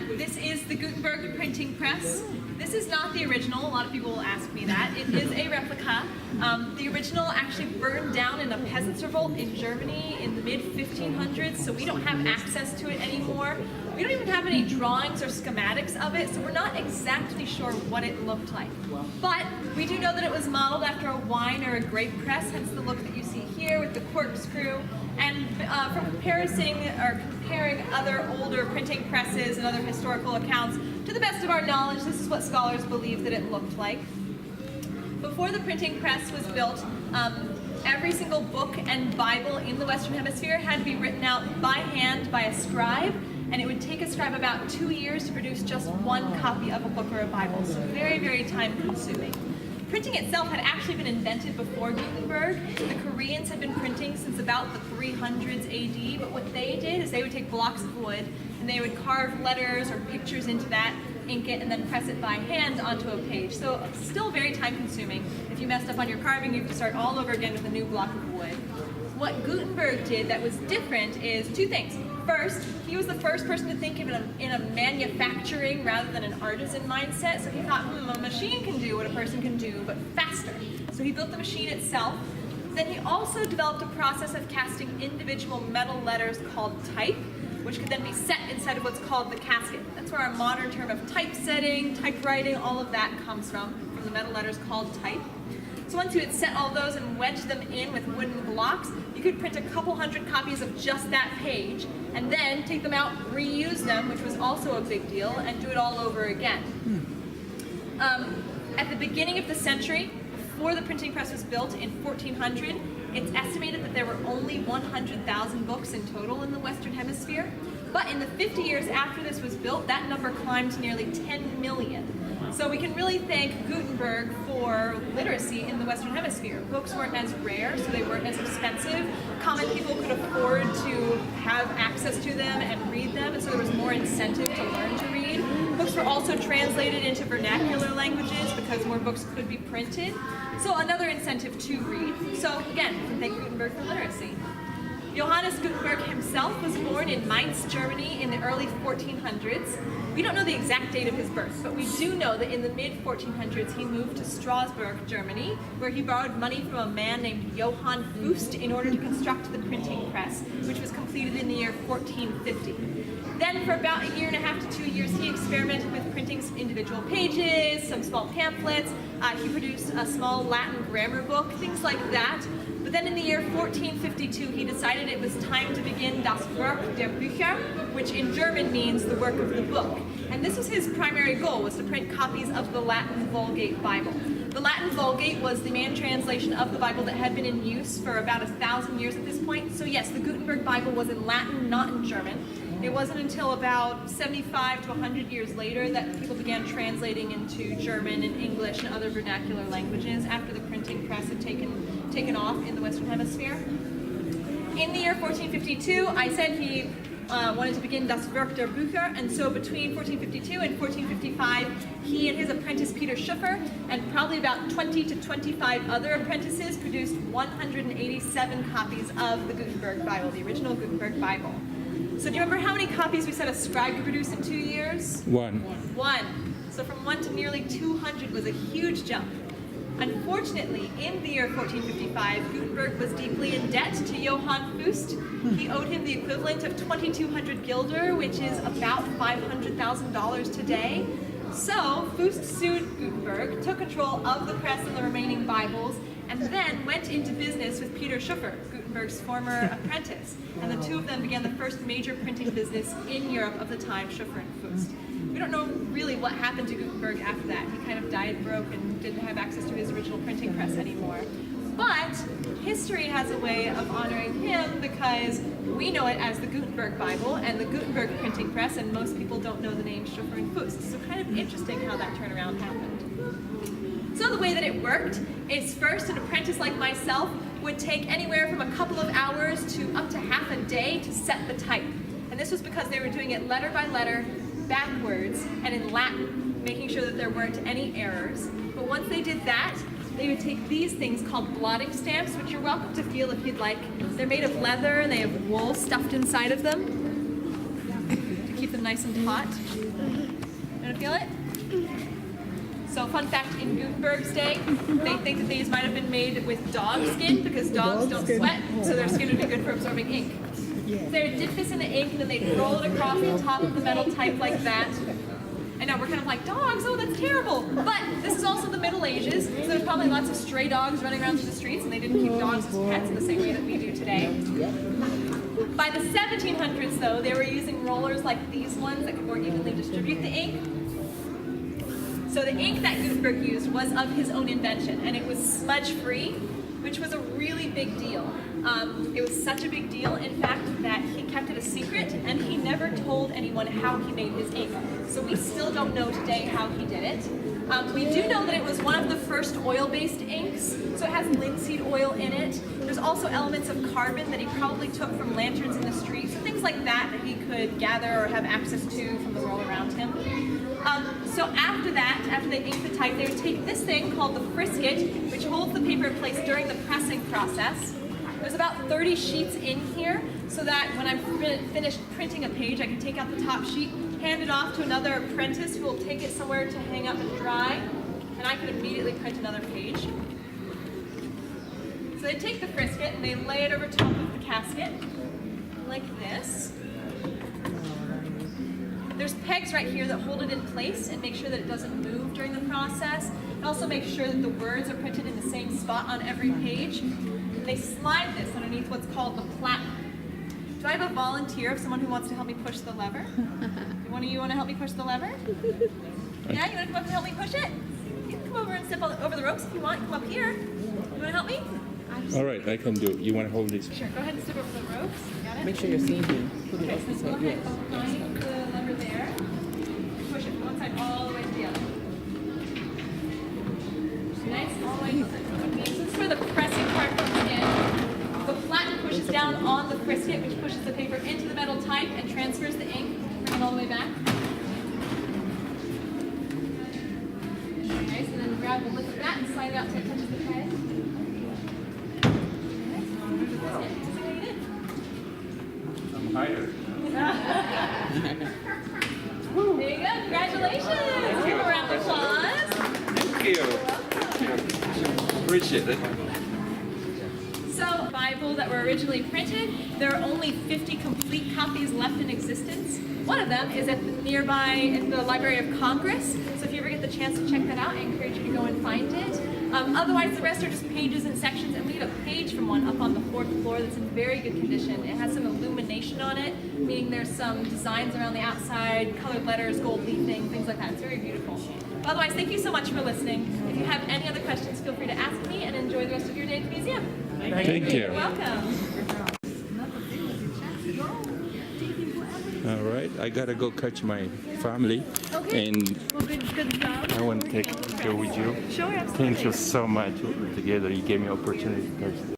This is the Gutenberg printing press. This is not the original. A lot of people will ask me that. It is a replica. The original actually burned down in a peasants' revolt in Germany in the mid-1500s, so we don't have access to it anymore. We don't even have any drawings or schematics of it, so we're not exactly sure what it looked like. But we do know that it was modeled after a wine or a grape press, hence the look that you see here with the corkscrew. And from comparing other older printing presses and other historical accounts, to the best of our knowledge, this is what scholars believe that it looked like. Before the printing press was built, every single book and Bible in the Western Hemisphere had to be written out by hand by a scribe, and it would take a scribe about 2 years to produce just one copy of a book or a Bible, so very, very time-consuming. Printing itself had actually been invented before Gutenberg. The Koreans had been printing since about the 300s AD, but what they did is they would take blocks of wood and they would carve letters or pictures into that, ink it, and then press it by hand onto a page. So still very time consuming. If you messed up on your carving, you have to start all over again with a new block of wood. What Gutenberg did that was different is two things. First, he was the first person to think of it in a manufacturing rather than an artisan mindset. So he thought, a machine can do what a person can do, but faster. So he built the machine itself. Then he also developed a process of casting individual metal letters called type, which could then be set inside of what's called the casket. That's where our modern term of typesetting, typewriting, all of that comes from the metal letters called type. So once you had set all those and wedged them in with wooden blocks, you could print a couple hundred copies of just that page, and then take them out, reuse them, which was also a big deal, and do it all over again. At the beginning of the century, before the printing press was built in 1400, it's estimated that there were only 100,000 books in total in the Western Hemisphere. But in the 50 years after this was built, that number climbed to nearly 10 million. So we can really thank Gutenberg for literacy in the Western Hemisphere. Books weren't as rare, so they weren't as expensive. Common people could afford to have access to them and read them, and so there was more incentive to learn to read. Books were also translated into vernacular languages because more books could be printed. So another incentive to read. So again, we can thank Gutenberg for literacy. Johannes Gutenberg himself was born in Mainz, Germany in the early 1400s. We don't know the exact date of his birth, but we do know that in the mid-1400s he moved to Strasbourg, Germany, where he borrowed money from a man named Johann Fust in order to construct the printing press, which was completed in the year 1450. Then for about a year and a half to 2 years, he experimented with printing some individual pages, some small pamphlets. He produced a small Latin grammar book, things like that. But then in the year 1452, he decided it was time to begin das Werk der Bücher, which in German means the work of the book. And this was his primary goal, was to print copies of the Latin Vulgate Bible. The Latin Vulgate was the main translation of the Bible that had been in use for about 1,000 years at this point. So yes, the Gutenberg Bible was in Latin, not in German. It wasn't until about 75 to 100 years later that people began translating into German and English and other vernacular languages after the printing press had taken off in the Western Hemisphere. In the year 1452, I said he wanted to begin das Werk der Bücher, and so between 1452 and 1455, he and his apprentice Peter Schuffer, and probably about 20 to 25 other apprentices, produced 187 copies of the Gutenberg Bible, the original Gutenberg Bible. So do you remember how many copies we said a scribe could produce in 2 years? One. So from 1 to nearly 200 was a huge jump. Unfortunately, in the year 1455, Gutenberg was deeply in debt to Johann Fust. He owed him the equivalent of 2,200 guilder, which is about $500,000 today. So Fust sued Gutenberg, took control of the press and the remaining Bibles, and then went into business with Peter Schuffer, Gutenberg's former apprentice. And the two of them began the first major printing business in Europe of the time, Schuffer and Fust. We don't know really what happened to Gutenberg after that. He kind of died broke and didn't have access to his original printing press anymore. But history has a way of honoring him because we know it as the Gutenberg Bible and the Gutenberg printing press, and most people don't know the names Schuffer and Fust. So kind of interesting how that turnaround happened. So the way that it worked is first an apprentice like myself would take anywhere from a couple of hours to up to half a day to set the type. And this was because they were doing it letter by letter, backwards, and in Latin, making sure that there weren't any errors. But once they did that, they would take these things called blotting stamps, which you're welcome to feel if you'd like. They're made of leather and they have wool stuffed inside of them to keep them and nice and taut. Wanna feel it? So fun fact, in Gutenberg's day, they think that these might have been made with dog skin because dogs don't sweat, so their skin would be good for absorbing ink. So they would dip this in the ink and then they'd roll it across the top of the metal type like that. I know, we're kind of like, dogs, oh that's terrible. But this is also the Middle Ages, so there's probably lots of stray dogs running around through the streets and they didn't keep dogs as pets in the same way that we do today. By the 1700s though, they were using rollers like these ones that could more evenly distribute the ink. So the ink that Gutenberg used was of his own invention, and it was smudge-free, which was a really big deal. It was such a big deal, in fact, that he kept it a secret, and he never told anyone how he made his ink. So we still don't know today how he did it. We do know that it was one of the first oil-based inks, so it has linseed oil in it. There's also elements of carbon that he probably took from lanterns in the streets, things like that that he could gather or have access to from the world around him. So after that, after they inked the type, they would take this thing called the frisket, which holds the paper in place during the pressing process. There's about 30 sheets in here, so that when I'm finished printing a page, I can take out the top sheet, hand it off to another apprentice who will take it somewhere to hang up and dry, and I can immediately print another page. So they take the frisket and they lay it over top of the casket, like this. There's pegs right here that hold it in place and make sure that it doesn't move during the process. And also make sure that the words are printed in the same spot on every page. And they slide this underneath what's called the platen. Do I have a volunteer of someone who wants to help me push the lever? One of you want to help me push the lever? Yeah, you want to come up and help me push it? You can come over and step over the ropes if you want. Come up here. You want to help me? All right, I can do it. You want to hold this? Sure, go ahead and step over the ropes. Got it? Make sure you're seeing him. Okay, so go ahead behind the lever there. Push it from one side all the way to the other. Nice, all the way to the other. This is where the pressing part comes in. The platen pushes down on the frisket, which pushes the paper into the metal type and transfers the ink, bring it all the way back. Nice, and then grab the lip of that and slide it out till it touches the head. I'm higher. There you go. Congratulations. Thank you. A round of applause. Thank you. Appreciate it. So, Bible that were originally printed, there are only 50 complete copies left in existence. One of them is at the Library of Congress. So if you ever get the chance to check that out, I encourage you to go and find it. Otherwise, the rest are just pages and sections, and we have a page from one up on the 4th floor that's in very good condition. It has some illumination on it, meaning there's some designs around the outside, colored letters, gold leafing, things like that. It's very beautiful. Otherwise, thank you so much for listening. If you have any other questions, feel free to ask me, and enjoy the rest of your day at the museum. Thank you. You're welcome. All right, I gotta go catch my family, Okay. and Well, good job. I want to take a picture with you. Sure, absolutely. Thank you so much. Together, you gave me opportunity to catch.